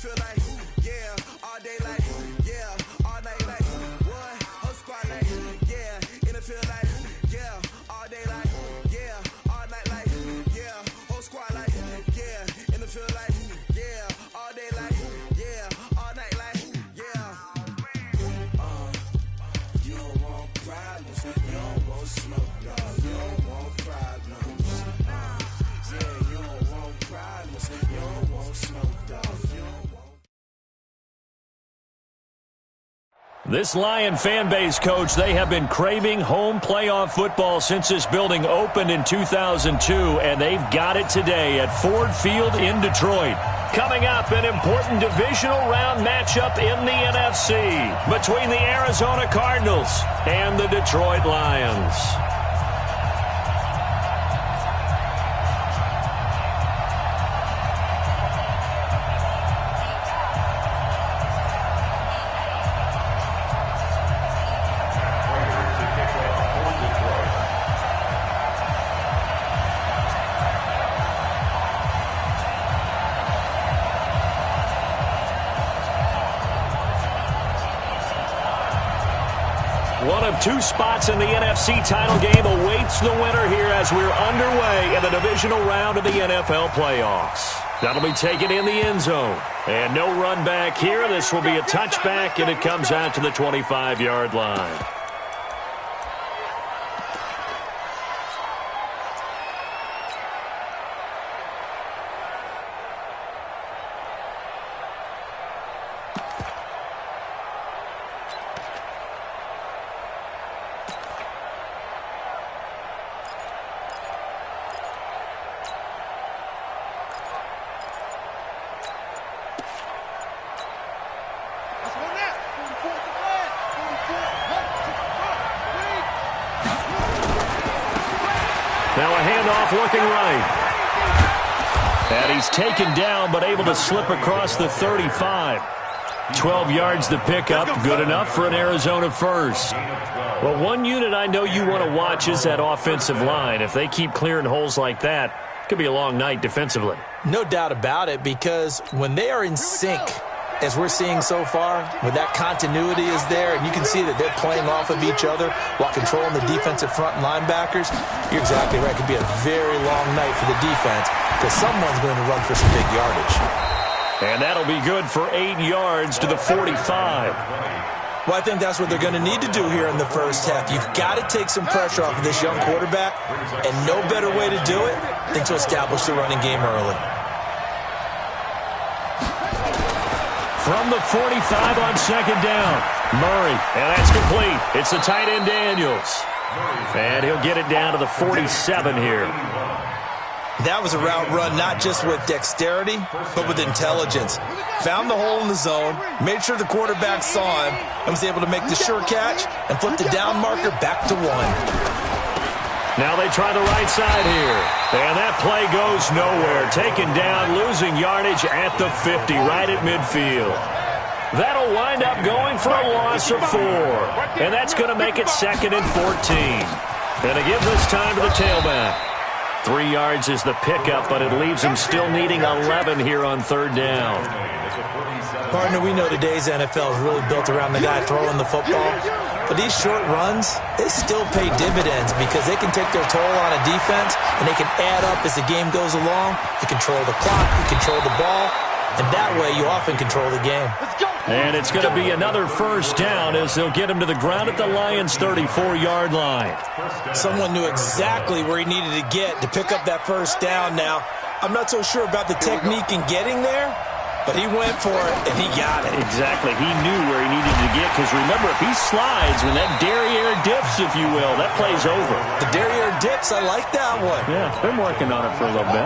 feel like, yeah, all day like, yeah, all night like, what? Whole squad like, yeah, in the field like, yeah, all day like, yeah, all night like, yeah, whole squad like, yeah, in the field like, yeah, all day like, yeah, all night like, yeah. You don't want problems, you don't want smoke, dog. You don't want problems. Yeah, you don't want problems, you don't want smoke, dog. You don't want. This Lion fan base, Coach, they have been craving home playoff football since this building opened in 2002, and they've got it today at Ford Field in Detroit. Coming up, an important divisional round matchup in the NFC between the Arizona Cardinals and the Detroit Lions. One of two spots in the NFC title game awaits the winner here as we're underway in the divisional round of the NFL playoffs. That'll be taken in the end zone. And no run back here. This will be a touchback, and it comes out to the 25-yard line. Now a handoff looking right. And he's taken down but able to slip across the 35. 12 yards to pick up. Good enough for an Arizona first. Well, one unit I know you want to watch is that offensive line. If they keep clearing holes like that, it could be a long night defensively. No doubt about it, because when they are in sync, as we're seeing so far, when that continuity is there, and you can see that they're playing off of each other while controlling the defensive front linebackers, you're exactly right. It could be a very long night for the defense because someone's going to run for some big yardage. And that'll be good for 8 yards to the 45. Well, I think that's what they're going to need to do here in the first half. You've got to take some pressure off of this young quarterback, and no better way to do it than to establish the running game early. From the 45 on second down, Murray, and that's complete. It's the tight end Daniels. And he'll get it down to the 47 here. That was a route run not just with dexterity, but with intelligence. Found the hole in the zone, made sure the quarterback saw him, and was able to make the sure catch and flip the down marker back to 1. Now they try the right side here. And that play goes nowhere. Taken down, losing yardage at the 50, right at midfield. That'll wind up going for a loss of 4. And that's going to make it 2nd and 14. And to give this time to the tailback. 3 yards is the pickup, but it leaves him still needing 11 here on third down. Partner, we know today's NFL is really built around the guy throwing the football. But these short runs, they still pay dividends because they can take their toll on a defense, and they can add up as the game goes along. You control the clock, you control the ball, and that way you often control the game. And it's going to be another first down as they'll get him to the ground at the Lions' 34-yard line. Someone knew exactly where he needed to get to pick up that first down. Now, I'm not so sure about the technique in getting there, but he went for it, and he got it. Exactly. He knew where he needed to get, because remember, if he slides, when that derriere dips, if you will, that play's over. The derriere dips, I like that one. Yeah, been working on it for a little bit.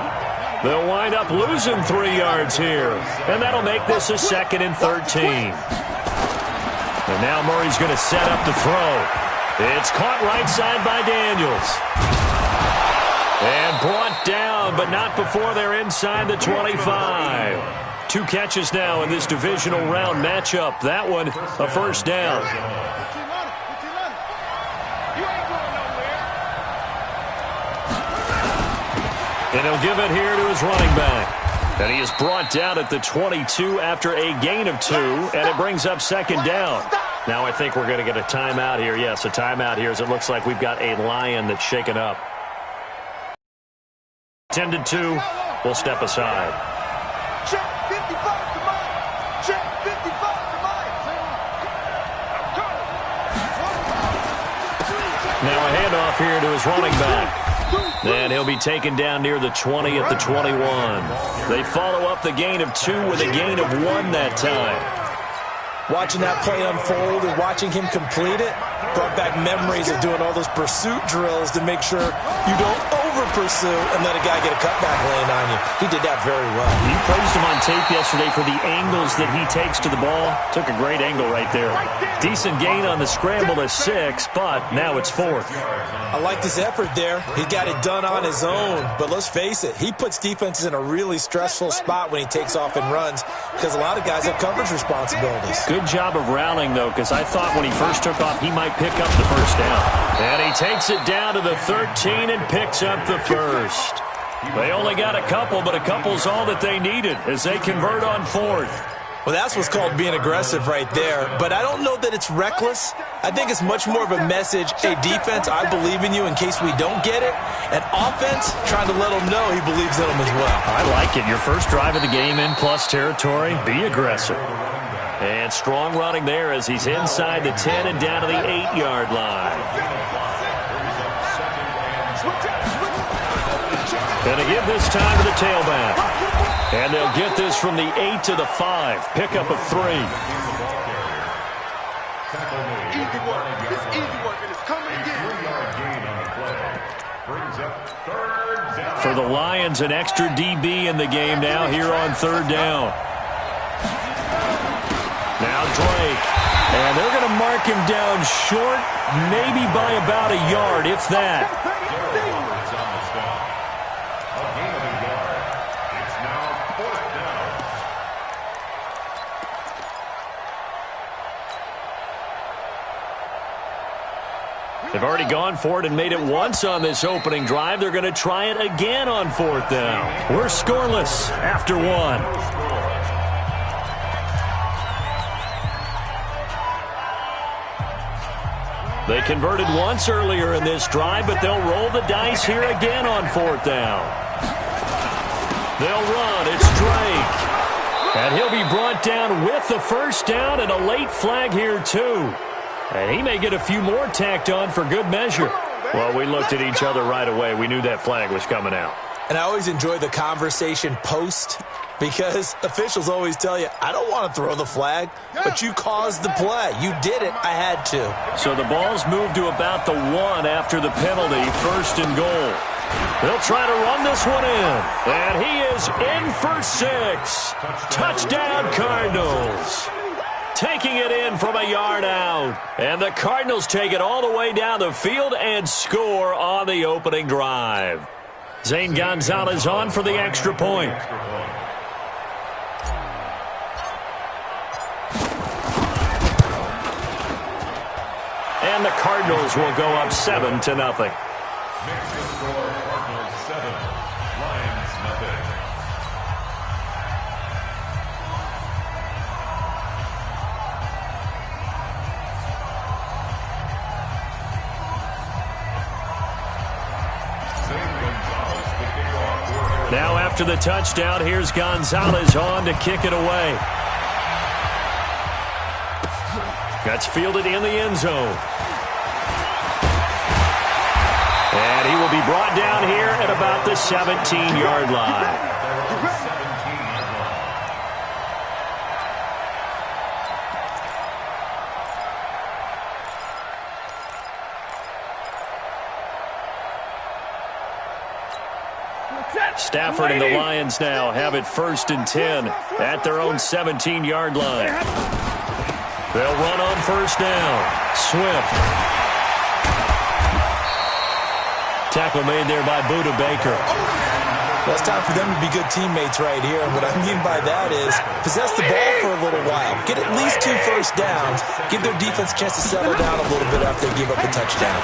They'll wind up losing 3 yards here, and that'll make this a 2nd and 13. And now Murray's going to set up the throw. It's caught right side by Daniels. And brought down, but not before they're inside the 25. 2 catches now in this divisional round matchup. That one, a first down. And he'll give it here to his running back. And he is brought down at the 22 after a gain of 2, and it brings up second down. Now I think we're going to get a timeout here. Yes, a timeout here as it looks like we've got a Lion that's shaken up. 10-2, we'll step aside. Check 55 to Mike. Check 55 to Mike. Now a handoff here to his running back. And he'll be taken down near the 20 at the 21. They follow up the gain of 2 with a gain of 1 that time. Watching that play unfold and watching him complete it brought back memories of doing all those pursuit drills to make sure you don't over-pursue and let a guy get a cutback lane on you. He did that very well. You praised him on tape yesterday for the angles that he takes to the ball. Took a great angle right there. Decent gain on the scramble to 6, but now it's 4th. I liked his effort there. He got it done on his own. But let's face it, he puts defenses in a really stressful spot when he takes off and runs because a lot of guys have coverage responsibilities. Good job of rallying, though, because I thought when he first took off, he might pick up the first down. And he takes it down to the 13 and picks up the first. They only got a couple, but a couple's all that they needed as they convert on 4th. Well, that's what's called being aggressive right there. But I don't know that it's reckless. I think it's much more of a message, hey, defense, I believe in you in case we don't get it. And offense, trying to let them know he believes in them as well. I like it. Your first drive of the game in plus territory, be aggressive. And strong running there as he's inside the 10 and down to the 8-yard line. And to give this time to the tailback. And they'll get this from the 8 to the 5. Pickup of 3. Easy work. It's easy work, and it's coming again. For the Lions, an extra DB in the game now here on 3rd down. Now Drake. And they're going to mark him down short, maybe by about a yard, if that. They've already gone for it and made it once on this opening drive. They're going to try it again on 4th down. We're scoreless after 1. They converted once earlier in this drive, but they'll roll the dice here again on 4th down. They'll run. It's Drake. And he'll be brought down with the first down and a late flag here, too. And he may get a few more tacked on for good measure. Well, we looked at each other right away. We knew that flag was coming out. And I always enjoy the conversation post because officials always tell you, I don't want to throw the flag, but you caused the play. You did it. I had to. So the ball's moved to about the 1 after the penalty, 1st and goal. They'll try to run this one in. And he is in for 6. Touchdown, Cardinals. Taking it in from a yard out. And the Cardinals take it all the way down the field and score on the opening drive. Zane Gonzalez on for the extra point. And the Cardinals will go up 7-0. Now after the touchdown, here's Gonzalez on to kick it away. That's fielded in the end zone. And he will be brought down here at about the 17-yard line. Stafford and the Lions now have it 1st and 10 at their own 17-yard line. They'll run on 1st down. Swift. Tackle made there by Buda Baker. Well, it's time for them to be good teammates right here. And what I mean by that is possess the ball for a little while. Get at least 2 first downs. Give their defense a chance to settle down a little bit after they give up a touchdown.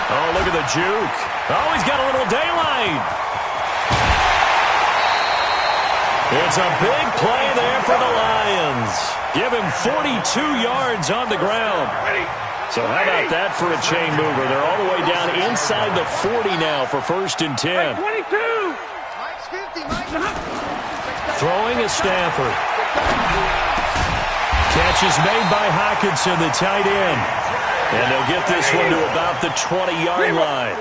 Oh, look at the juke. Oh, he's got a little daylight. It's a big play there for the Lions. Give him 42 yards on the ground. So how about that for a chain mover? They're all the way down inside the 40 now for 1st and 10. 22. Throwing is Stafford. Catch is made by Hockenson, the tight end. And they'll get this one to about the 20-yard line.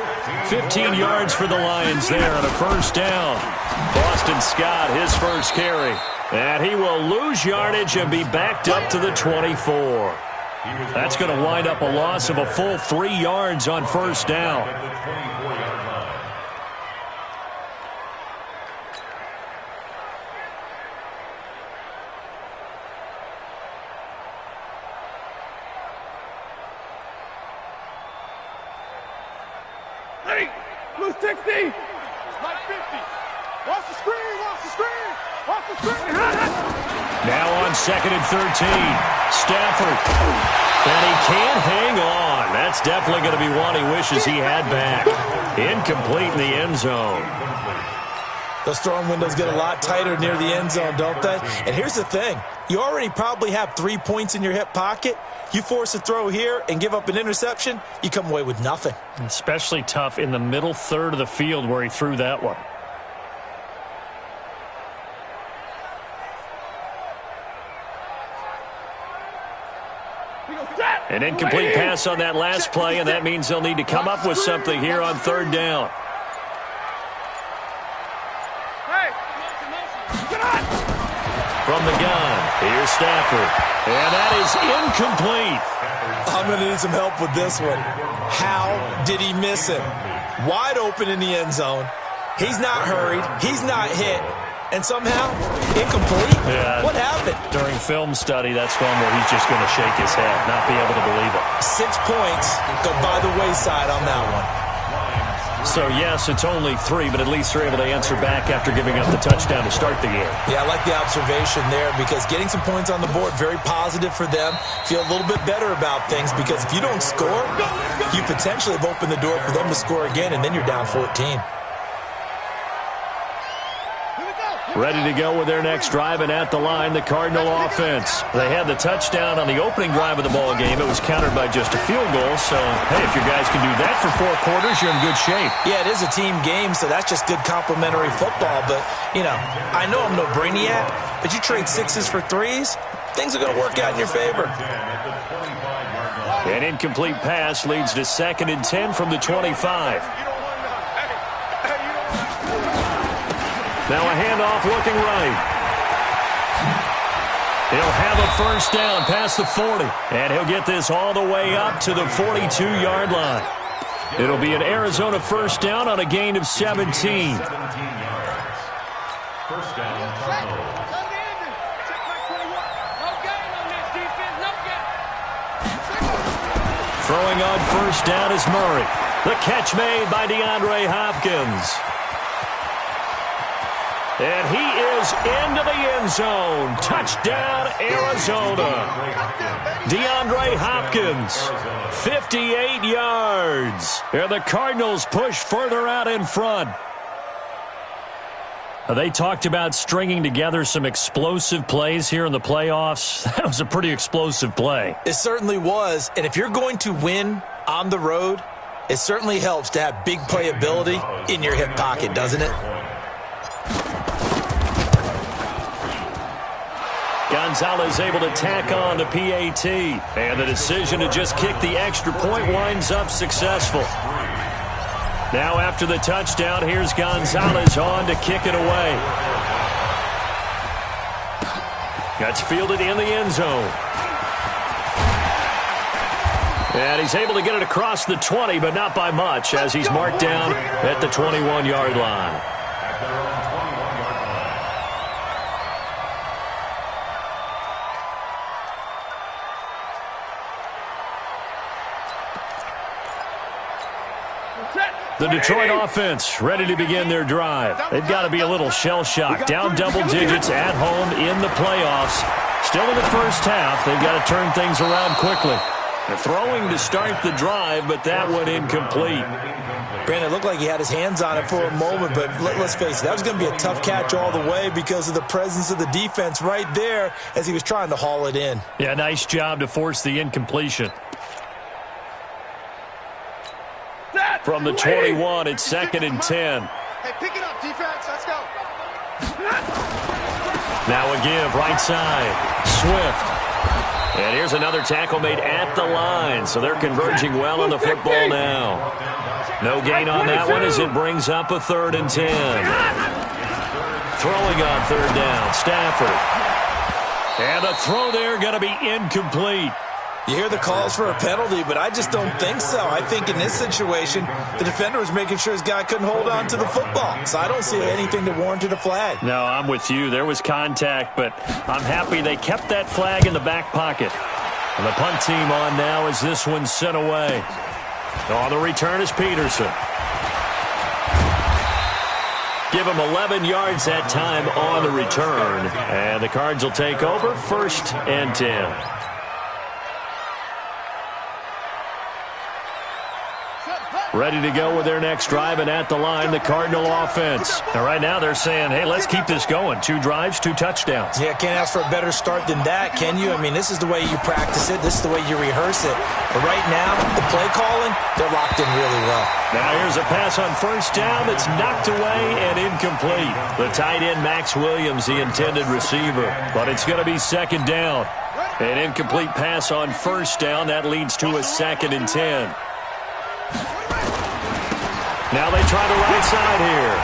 15 yards for the Lions there on a 1st down. Boston Scott, his first carry. And he will lose yardage and be backed up to the 24. That's going to wind up a loss of a full 3 yards on 1st down. Blue 60. Like 50. Watch the screen. Watch the screen. Watch the screen. Now on 2nd and 13. Stafford. And he can't hang on. That's definitely going to be one he wishes he had back. Incomplete in the end zone. Those throwing windows get a lot tighter near the end zone, don't they? And here's the thing. You already probably have 3 points in your hip pocket. You force a throw here and give up an interception, you come away with nothing. Especially tough in the middle third of the field where he threw that one. An incomplete pass on that last play, and that means they'll need to come up with something here on 3rd down. From the gun, here's Stafford. And that is incomplete. I'm going to need some help with this one. How did he miss him? Wide open in the end zone. He's not hurried. He's not hit. And somehow, incomplete? Yeah. What happened? During film study, that's one where he's just going to shake his head, not be able to believe it. 6 points go by the wayside on that one. So, yes, it's only 3, but at least they're able to answer back after giving up the touchdown to start the game. Yeah, I like the observation there because getting some points on the board, very positive for them. Feel a little bit better about things because if you don't score, you potentially have opened the door for them to score again, and then you're down 14. Ready to go with their next drive, and at the line, the Cardinal offense. They had the touchdown on the opening drive of the ball game. It was countered by just a field goal. So, hey, if your guys can do that for 4 quarters, you're in good shape. Yeah, it is a team game, so that's just good complementary football. But, you know, I know I'm no brainiac, but you trade 6s for 3s, things are going to work out in your favor. An incomplete pass leads to 2nd and 10 from the 25. Now a handoff looking right. He'll have a 1st down past the 40. And he'll get this all the way up to the 42-yard line. It'll be an Arizona 1st down on a gain of 17. Throwing on 1st down is Murray. The catch made by DeAndre Hopkins. And he is into the end zone. Touchdown, Arizona. DeAndre Hopkins, 58 yards. And the Cardinals push further out in front. They talked about stringing together some explosive plays here in the playoffs. That was a pretty explosive play. It certainly was. And if you're going to win on the road, it certainly helps to have big playability in your hip pocket, doesn't it? Gonzalez able to tack on the PAT. And the decision to just kick the extra point winds up successful. Now after the touchdown, here's Gonzalez on to kick it away. That's fielded in the end zone. And he's able to get it across the 20, but not by much, as he's marked down at the 21-yard line. The Detroit offense ready to begin their drive. They've got to be a little shell-shocked. Down double digits at home in the playoffs. Still in the first half. They've got to turn things around quickly. Throwing to start the drive, but that one incomplete. Brandon, it looked like he had his hands on it for a moment, but let's face it, that was going to be a tough catch all the way because of the presence of the defense right there as he was trying to haul it in. Yeah, nice job to force the incompletion. From the 21, it's 2nd and 10. Hey, pick it up, defense. Let's go. Now a give, right side. Swift. And here's another tackle made at the line, so they're converging well on the football now. No gain on that one as it brings up a 3rd and 10. Throwing on 3rd down, Stafford. And the throw there going to be incomplete. You hear the calls for a penalty, but I just don't think so. I think in this situation, the defender was making sure his guy couldn't hold on to the football. So I don't see anything that warranted a flag. No, I'm with you. There was contact, but I'm happy they kept that flag in the back pocket. And the punt team on now as this one's sent away. On the return is Peterson. Give him 11 yards that time on the return. And the Cards will take over 1st and 10. Ready to go with their next drive, and at the line, the Cardinal offense. And right now they're saying, hey, let's keep this going. 2 drives, 2 touchdowns. Yeah, can't ask for a better start than that, can you? I mean, this is the way you practice it. This is the way you rehearse it. But right now, the play calling, they're locked in really well. Now here's a pass on 1st down that's knocked away and incomplete. The tight end, Max Williams, the intended receiver. But it's going to be 2nd down. An incomplete pass on 1st down. That leads to a 2nd and 10. Now they try the right side here.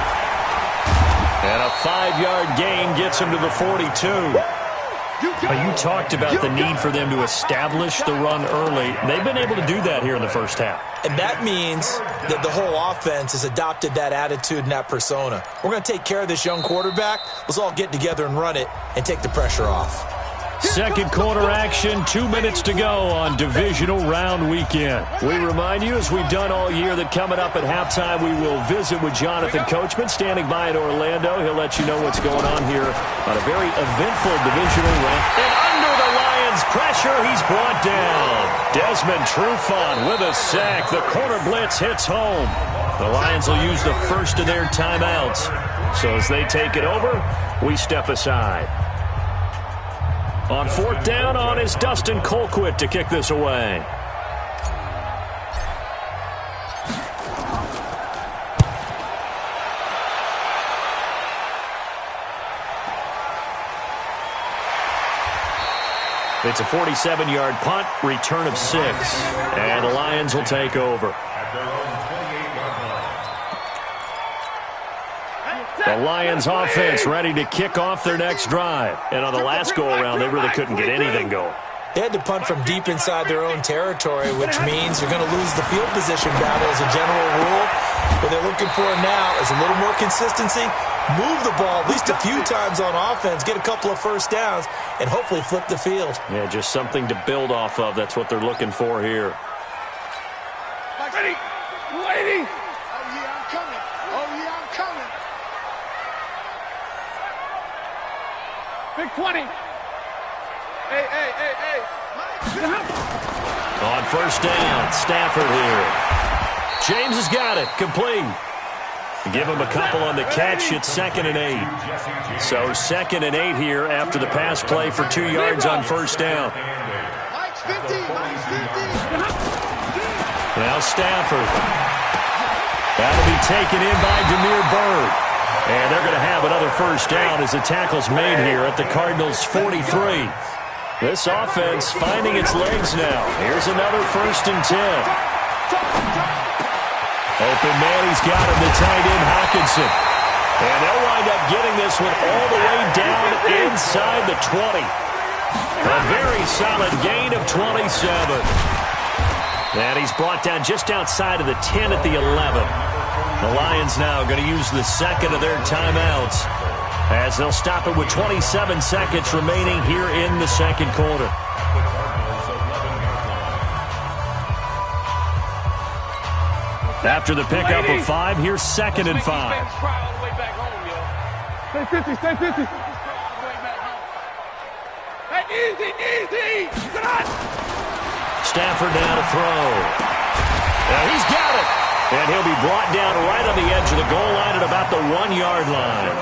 And a 5-yard gain gets him to the 42. You talked about the need for them to establish the run early. They've been able to do that here in the first half. And that means that the whole offense has adopted that attitude and that persona. We're going to take care of this young quarterback. Let's all get together and run it and take the pressure off. Second quarter action, 2 minutes to go on divisional round weekend. We remind you, as we've done all year, that coming up at halftime, we will visit with Jonathan Coachman, standing by in Orlando. He'll let you know what's going on here on a very eventful divisional round. And under the Lions' pressure, he's brought down. Desmond Trufant with a sack. The corner blitz hits home. The Lions will use the first of their timeouts. So as they take it over, we step aside. On 4th down, on is Dustin Colquitt to kick this away. It's a 47-yard punt, return of 6. And the Lions will take over. The Lions offense ready to kick off their next drive. And on the last go-around, they really couldn't get anything going. They had to punt from deep inside their own territory, which means you're going to lose the field position battle as a general rule. What they're looking for now is a little more consistency, move the ball at least a few times on offense, get a couple of 1st downs, and hopefully flip the field. Yeah, just something to build off of. That's what they're looking for here. Ready? Lady! Oh, yeah, I'm coming. Oh, yeah, I'm coming. Big 20. Hey. On 1st down, Stafford here. James has got it. Complete. Give him a couple on the catch. It's 2nd and 8. So 2nd and 8 here after the pass play for 2 yards on 1st down. Mike's 50. Now Stafford. That'll be taken in by Damiere Byrd. And they're going to have another 1st down as the tackle's made here at the Cardinals' 43. This offense finding its legs now. Here's another 1st and 10. Open man, he's got him, the tight end, Hockenson. And they'll wind up getting this one all the way down inside the 20. A very solid gain of 27. And he's brought down just outside of the 10 at the 11. The Lions now going to use the 2nd of their timeouts as they'll stop it with 27 seconds remaining here in the 2nd quarter. After the pickup of 5, here's 2nd and 5. Stay 50, stay 50. Hey, easy. Stafford now to throw. Now he's got it. And he'll be brought down right on the edge of the goal line at about the 1-yard line.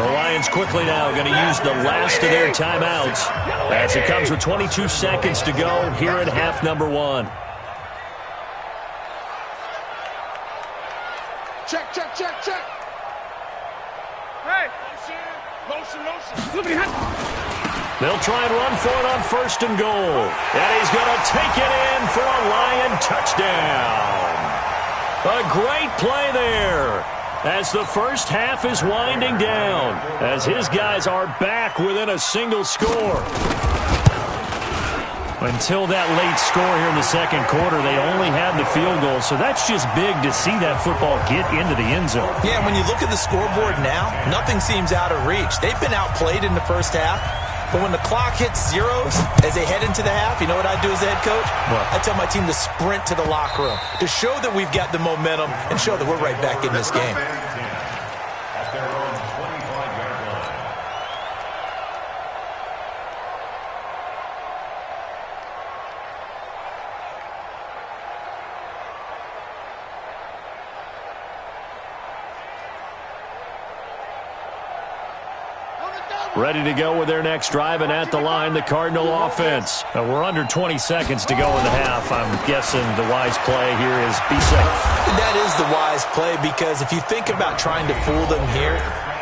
The Lions quickly now going to use the last of their timeouts as it comes with 22 seconds to go here in half number 1. Check, check, check, check. Hey. Motion. They'll try and run for it on 1st and goal. And he's going to take it in for a Lion touchdown. A great play there as the first half is winding down as his guys are back within a single score. Until that late score here in the second quarter, they only had the field goal, so that's just big to see that football get into the end zone. Yeah, when you look at the scoreboard now, nothing seems out of reach. They've been outplayed in the first half, but when the clock hits zeros as they head into the half, you know what I do as a head coach? What? I tell my team to sprint to the locker room to show that we've got the momentum and show that we're right back in this game. Ready to go with their next drive, and at the line, the Cardinal offense. We're under 20 seconds to go in the half. I'm guessing the wise play here is be safe. That is the wise play, because if you think about trying to fool them here,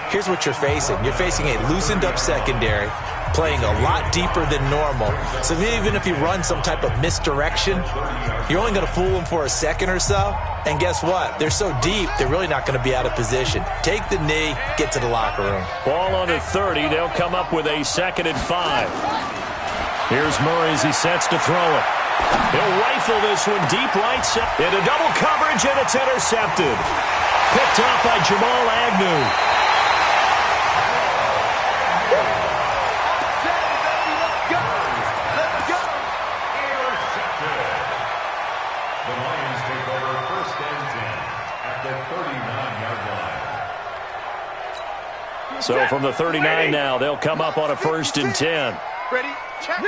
here's what you're facing. You're facing a loosened-up secondary, playing a lot deeper than normal. So even if you run some type of misdirection, you're only going to fool them for a second or so. And guess what? They're so deep, they're really not going to be out of position. Take the knee, get to the locker room. Ball on the 30. They'll come up with a 2nd and 5. Here's Murray as he sets to throw it. He'll rifle this one deep right side. Into double coverage, and it's intercepted. Picked up by Jamal Agnew. So from the 39 now, they'll come up on a 1st and 10. Ready? Check.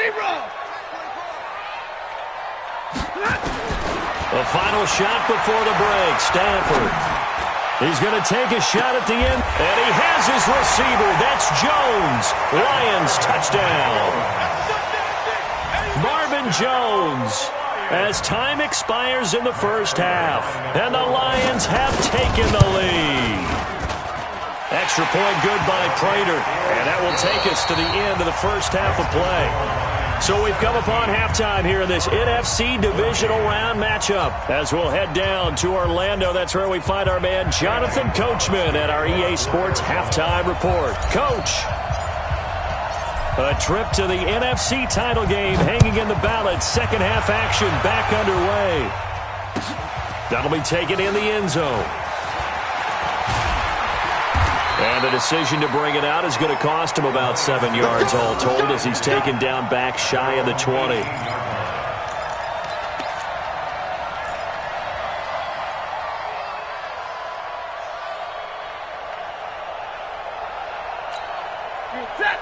The final shot before the break, Stafford. He's going to take a shot at the end, and he has his receiver. That's Jones. Lions touchdown. Marvin Jones, as time expires in the first half, and the Lions have taken the lead. Extra point good by Prater, and that will take us to the end of the first half of play. So we've come upon halftime here in this NFC Divisional Round matchup. As we'll head down to Orlando, that's where we find our man Jonathan Coachman at our EA Sports Halftime Report. Coach, a trip to the NFC title game hanging in the balance. Second half action back underway. That'll be taken in the end zone. And the decision to bring it out is going to cost him about 7 yards all told as he's taken down back shy of the 20.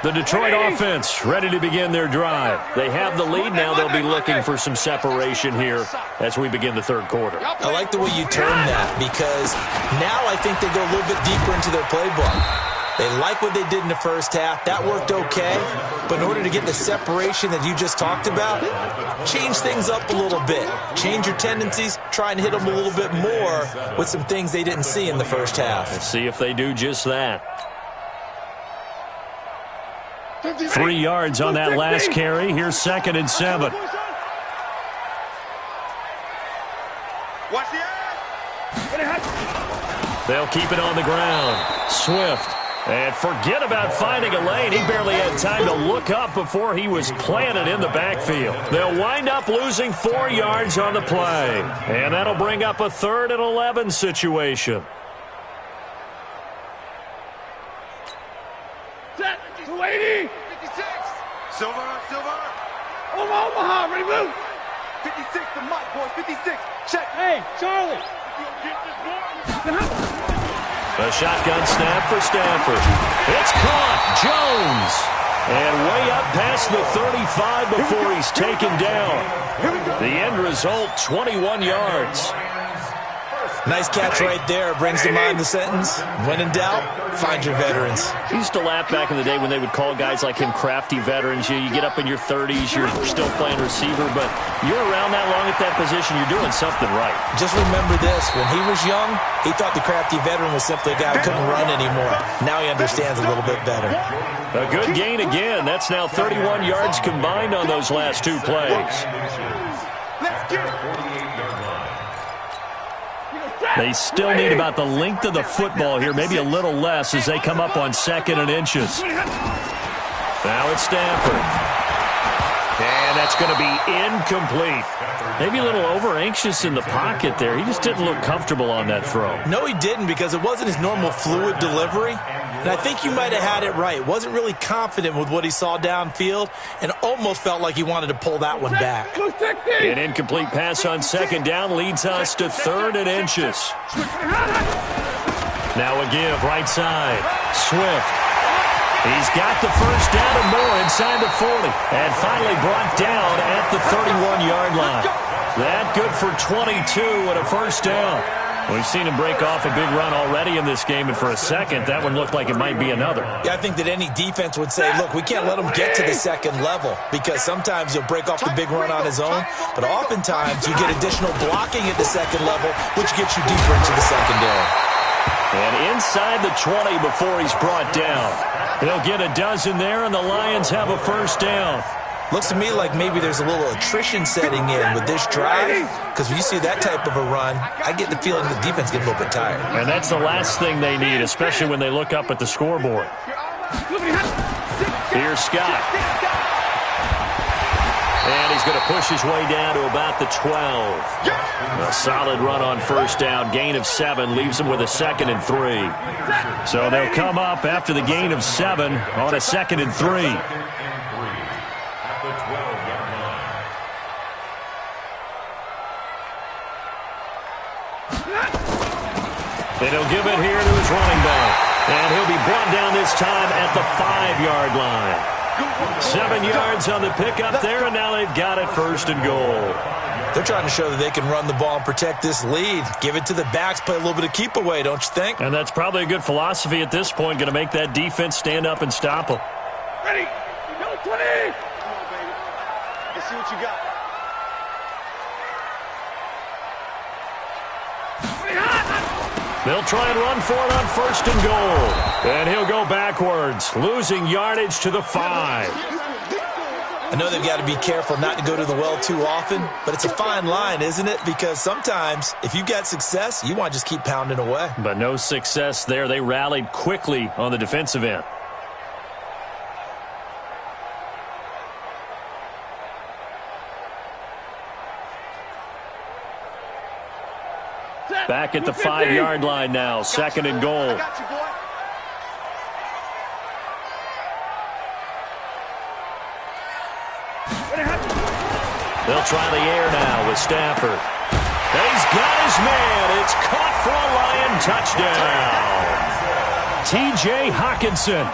The Detroit offense ready to begin their drive. They have the lead. Now they'll be looking for some separation here as we begin the third quarter. I like the way you term that, because now I think they go a little bit deeper into their playbook. They like what they did in the first half. That worked okay. But in order to get the separation that you just talked about, change things up a little bit. Change your tendencies. Try and hit them a little bit more with some things they didn't see in the first half. Let's see if they do just that. 3 yards on that last carry. Here's 2nd and 7. They'll keep it on the ground. Swift. And forget about finding a lane. He barely had time to look up before he was planted in the backfield. They'll wind up losing 4 yards on the play. And that'll bring up a 3rd and 11 situation. Set. 280. 56. Silver. Omaha. Ready, move. 56 to Mike, boys. 56. Check. Hey, Charlie. A shotgun snap for Stanford. It's caught. Jones. And way up past the 35 before he's taken down. The end result, 21 yards. Nice catch right there. Brings to mind the sentence, when in doubt, find your veterans. I used to laugh back in the day when they would call guys like him crafty veterans. You get up in your 30s, you're still playing receiver, but you're around that long at that position, you're doing something right. Just remember this. When he was young, he thought the crafty veteran was simply a guy who couldn't run anymore. Now he understands a little bit better. A good gain again. That's now 31 yards combined on those last two plays. They still need about the length of the football here, maybe a little less as they come up on 2nd and inches. Now it's Stafford. And that's going to be incomplete. Maybe a little over-anxious in the pocket there. He just didn't look comfortable on that throw. No, he didn't, because it wasn't his normal fluid delivery. And I think you might have had it right. Wasn't really confident with what he saw downfield and almost felt like he wanted to pull that one back. An incomplete pass on 2nd down leads us to 3rd and inches. Now a give, right side. Swift. He's got the first down and more inside the 40. And finally brought down at the 31-yard line. That good for 22 and a first down. We've seen him break off a big run already in this game, and for a second, that one looked like it might be another. Yeah, I think that any defense would say, look, we can't let him get to the 2nd level, because sometimes he'll break off the big run on his own, but oftentimes you get additional blocking at the 2nd level, which gets you deeper into the secondary. And inside the 20 before he's brought down. He'll get a dozen there, and the Lions have a first down. Looks to me like maybe there's a little attrition setting in with this drive, because when you see that type of a run, I get the feeling the defense gets a little bit tired. And that's the last thing they need, especially when they look up at the scoreboard. Here's Scott. And he's going to push his way down to about the 12. A solid run on first down. Gain of 7 leaves him with a 2nd and 3. So they'll come up after the gain of 7 on a 2nd and 3. And he'll give it here to his running back. And he'll be brought down this time at the 5-yard line. 7 yards on the pickup there, and now they've got it 1st and goal. They're trying to show that they can run the ball and protect this lead. Give it to the backs, play a little bit of keep away, don't you think? And that's probably a good philosophy at this point, going to make that defense stand up and stop them. Ready? Go 20! Come on, baby. Let's see what you got. They'll try and run for it on 1st and goal. And he'll go backwards, losing yardage to the 5. I know they've got to be careful not to go to the well too often, but it's a fine line, isn't it? Because sometimes, if you got success, you want to just keep pounding away. But no success there. They rallied quickly on the defensive end. Back at the 5-yard line now, 2nd and goal. They'll try the air now with Stafford. And he's got his man. It's caught for a Lion touchdown. T.J. Hockenson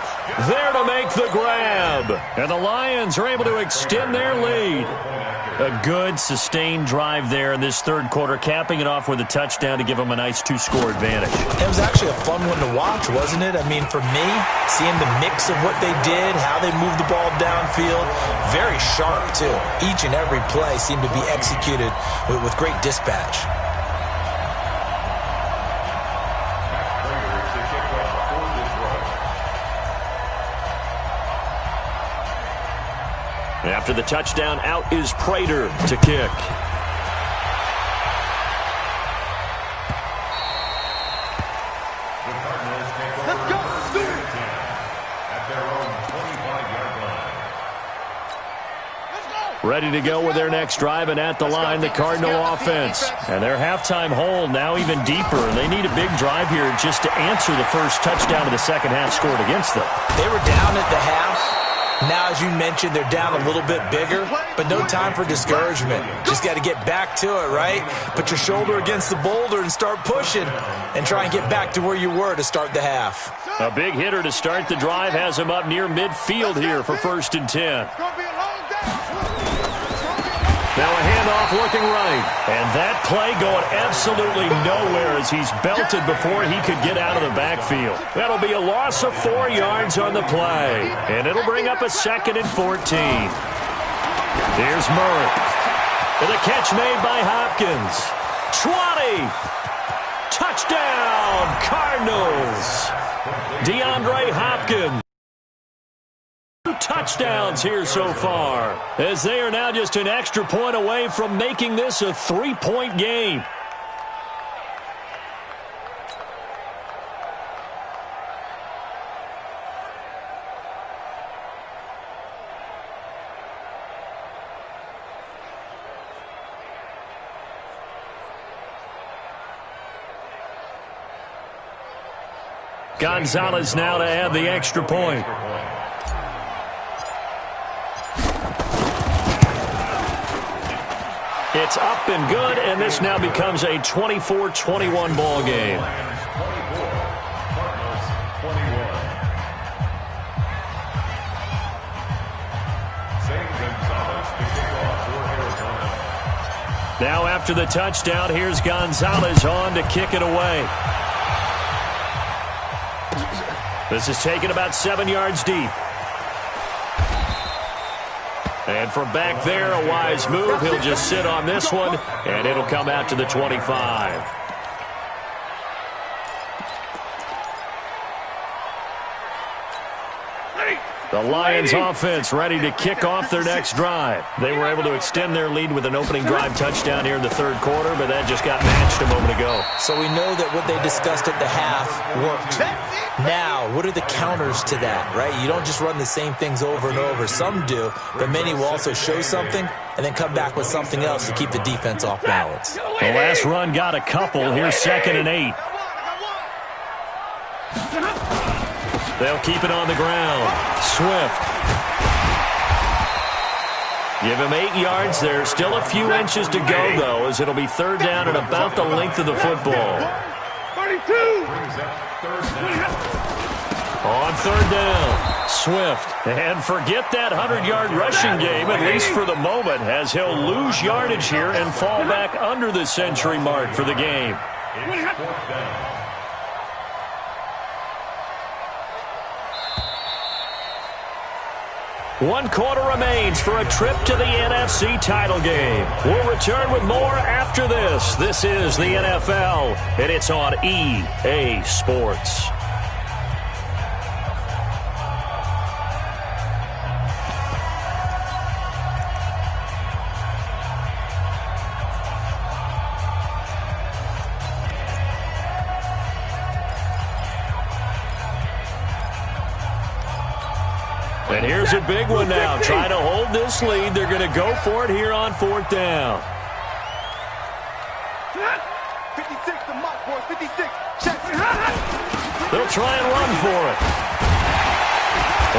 there to make the grab. And the Lions are able to extend their lead. A good, sustained drive there in this 3rd quarter, capping it off with a touchdown to give them a nice 2-score advantage. It was actually a fun one to watch, wasn't it? I mean, for me, seeing the mix of what they did, how they moved the ball downfield, very sharp, too. Each and every play seemed to be executed with great dispatch. After the touchdown, out is Prater to kick. Let's go. Ready to go with their next drive, and at the line, the Cardinal offense. And their halftime hold now even deeper. They need a big drive here just to answer the first touchdown of the second half scored against them. They were down at the half, Now, as you mentioned, they're down a little bit bigger, but no time for discouragement. Just got to get back to it, right? Put your shoulder against the boulder and start pushing and try and get back to where you were to start the half. A big hitter to start the drive has him up near midfield here for 1st and 10. Now a handoff looking right. And that play going absolutely nowhere as he's belted before he could get out of the backfield. That'll be a loss of 4 yards on the play. And it'll bring up a 2nd and 14. Here's Murray. And the catch made by Hopkins. 20. Touchdown, Cardinals. DeAndre Hopkins. 2 touchdowns here so far, as they are now just an extra point away from making this a 3-point game. Gonzalez now to add the extra point. It's up and good, and this now becomes a 24-21 ball game. Now after the touchdown, here's Gonzalez on to kick it away. This is taken about 7 yards deep. And from back there, a wise move. He'll just sit on this one, and it'll come out to the 25. The Lions offense ready to kick off their next drive. They were able to extend their lead with an opening drive touchdown here in the 3rd quarter, but that just got matched a moment ago. So we know that what they discussed at the half worked. Now, what are the counters to that, right? You don't just run the same things over and over. Some do, but many will also show something and then come back with something else to keep the defense off balance. The last run got a couple. Here's 2nd and 8. They'll keep it on the ground. Swift. Give him 8 yards. There's still a few inches to go, though, as it'll be 3rd down and about the length of the football. 32. On 3rd down, Swift. And forget that 100-yard rushing game, at least for the moment, as he'll lose yardage here and fall back under the century mark for the game. 1 quarter remains for a trip to the NFC title game. We'll return with more after this. This is the NFL, and it's on EA Sports. And here's a big one now. Trying to hold this lead. They're going to go for it here on 4th down. 56, the mark, boys. 56. Check. They'll try and run for it.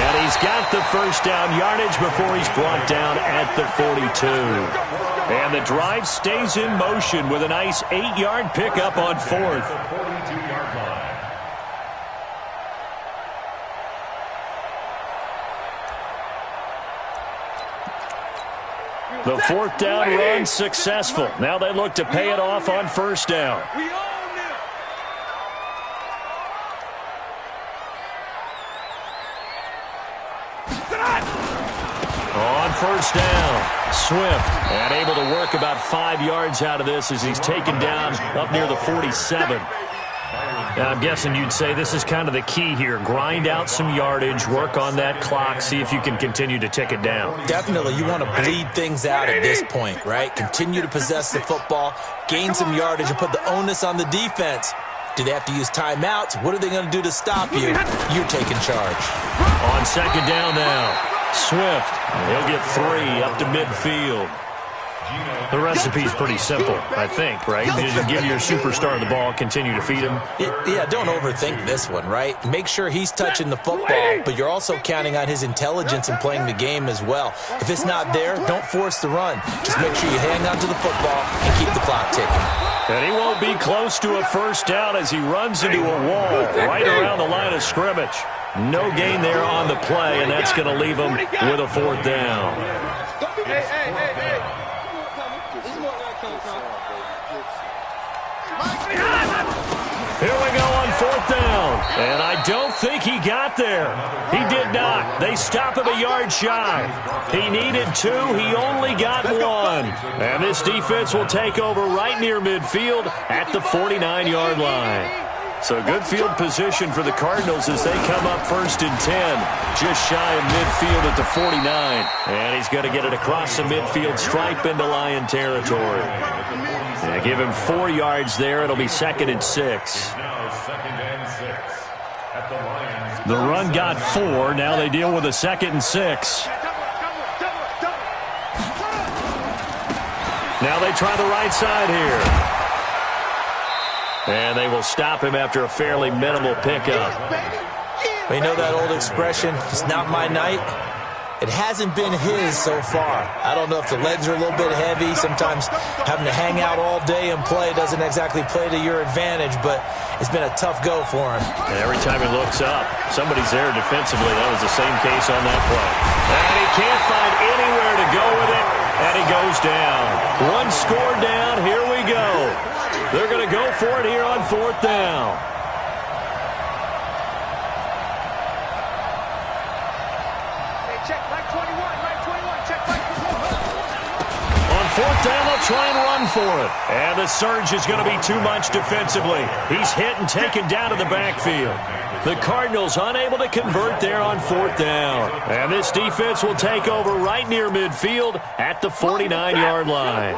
And he's got the 1st down yardage before he's brought down at the 42. And the drive stays in motion with a nice 8-yard pickup on 4th. The 4th down run successful. Now they look to pay it off on 1st down. On 1st down, Swift, and able to work about 5 yards out of this as he's taken down up near the 47. Now, I'm guessing you'd say this is kind of the key here. Grind out some yardage, work on that clock, see if you can continue to tick it down. Definitely, you want to bleed things out at this point, right? Continue to possess the football, gain some yardage, and put the onus on the defense. Do they have to use timeouts? What are they going to do to stop you? You're taking charge. On 2nd down now, Swift. He'll get 3 up to midfield. The recipe's pretty simple, I think, right? You just give your superstar the ball, continue to feed him. Yeah, don't overthink this one, right? Make sure he's touching the football, but you're also counting on his intelligence in playing the game as well. If it's not there, don't force the run. Just make sure you hang on to the football and keep the clock ticking. And he won't be close to a first down as he runs into a wall right around the line of scrimmage. No gain there on the play, and that's going to leave him with a fourth down. Here we go on fourth down, and I don't think he got there. He did not. They stop him a yard shy. He needed 2. He only got 1. And this defense will take over right near midfield at the 49-yard line. So good field position for the Cardinals as they come up first and 10, just shy of midfield at the 49. And he's going to get it across the midfield stripe into Lion territory. And give him 4 yards there. It'll be second and 6. The run got 4. Now they deal with a second and 6. Now they try the right side here. And they will stop him after a fairly minimal pickup. You know that old expression, it's not my night? It hasn't been his so far. I don't know if the legs are a little bit heavy. Sometimes having to hang out all day and play doesn't exactly play to your advantage, but it's been a tough go for him. And every time he looks up, somebody's there defensively. That was the same case on that play. And he can't find anywhere to go with it, and he goes down. 1 score down. Here we go. They're going to go for it here on fourth down. Fourth down, they'll try and run for it. And the surge is going to be too much defensively. He's hit and taken down to the backfield. The Cardinals unable to convert there on fourth down. And this defense will take over right near midfield at the 49-yard line.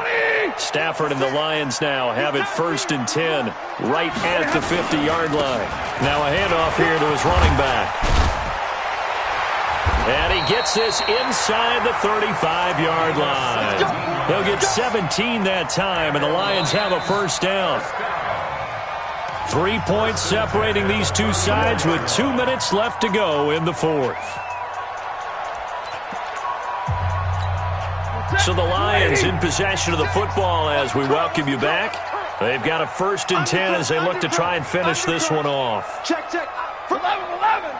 Stafford and the Lions now have it first and 10 right at the 50-yard line. Now a handoff here to his running back. And he gets this inside the 35-yard line. They'll get 17 that time, and the Lions have a first down. 3 points separating these two sides with 2 minutes left to go in the fourth. So the Lions in possession of the football as we welcome you back. They've got a first and 10 as they look to try and finish this one off. Check. 11.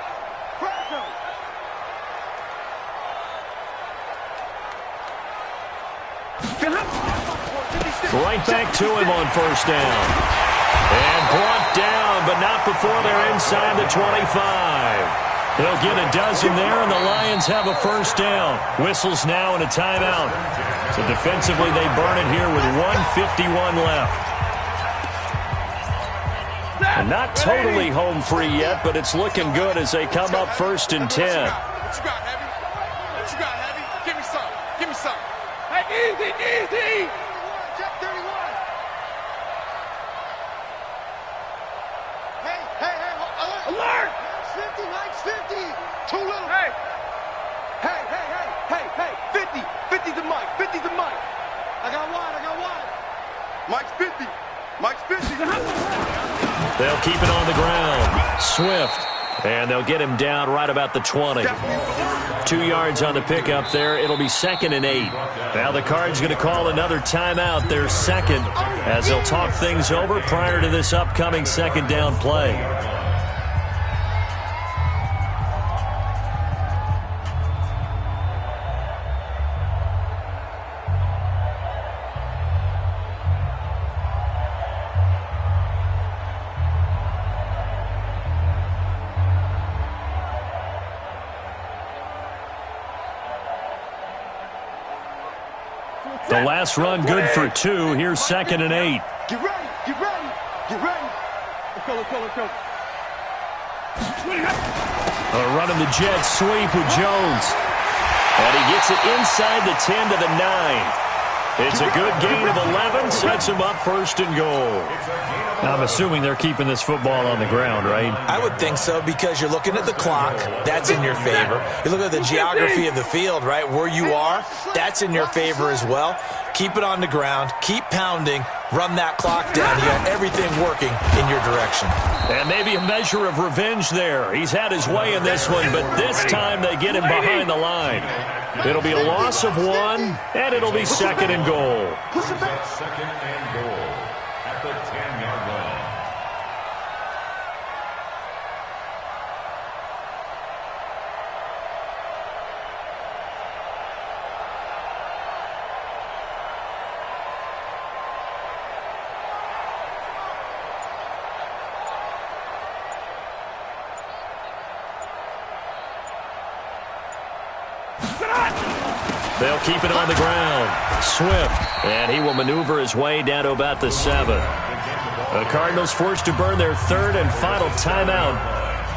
Right back to him on first down. And brought down, but not before they're inside the 25. They'll get a dozen there, and the Lions have a first down. Whistles now and a timeout. So defensively, they burn it here with 1:51 left. And not totally home free yet, but it's looking good as they come up first and 10. What you got, Heavy? What you got, Heavy? Give me some. Give me some. Hey, easy. Check 31. Hey, alert! 50, Mike's 50. Too little. Hey, 50. 50's the Mike. 50's the Mike. I got wide. Mike's 50. Mike's 50. They'll keep it on the ground. Swift. And they'll get him down right about the 20. 2 yards on the pickup there. It'll be second and 8. Now the Cards going to call another timeout. Their second as they'll talk things over prior to this upcoming second down play. The last run good for 2. Here's second and 8. Get ready. Let's go. Running the jet sweep with Jones. And he gets it inside the 10 to the 9. It's a good gain of 11. Sets him up first and goal. Now, I'm assuming they're keeping this football on the ground, right? I would think so because you're looking at the clock. That's in your favor. You look at the geography of the field, right, where you are. That's in your favor as well. keep it on the ground, keep pounding, run that clock down. You got everything working in your direction. And maybe a measure of revenge there. He's had his way in this one, but this time they get him behind the line. It'll be a loss of 1, and it'll be 2nd and goal. Second and goal at the 10-yard line. They'll keep it on the ground. Swift, and he will maneuver his way down to about the 7. The Cardinals forced to burn their 3rd and final timeout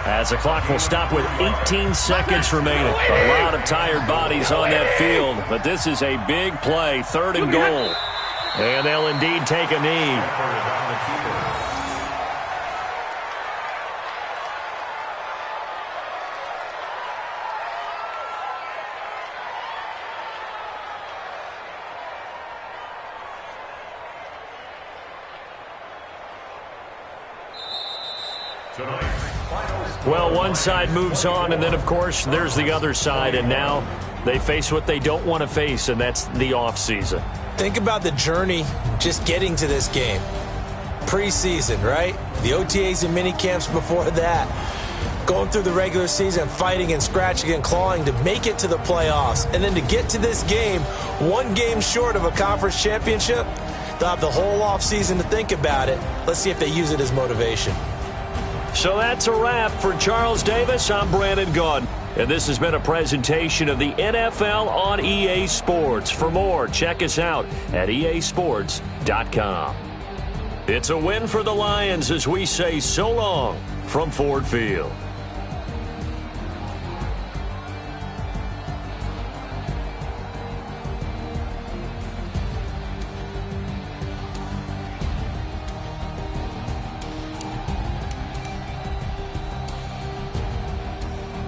as the clock will stop with 18 seconds remaining. A lot of tired bodies on that field, but this is a big play, 3rd and goal. And they'll indeed take a knee. Well, one side moves on, and then, of course, there's the other side, and now they face what they don't want to face, and that's the offseason. Think about the journey just getting to this game. Preseason, right? The OTAs and mini camps before that. Going through the regular season, fighting and scratching and clawing to make it to the playoffs. And then to get to this game, 1 game short of a conference championship, they'll have the whole offseason to think about it. Let's see if they use it as motivation. So that's a wrap for Charles Davis. I'm Brandon Gunn, and this has been a presentation of the NFL on EA Sports. For more, check us out at easports.com. It's a win for the Lions as we say so long from Ford Field.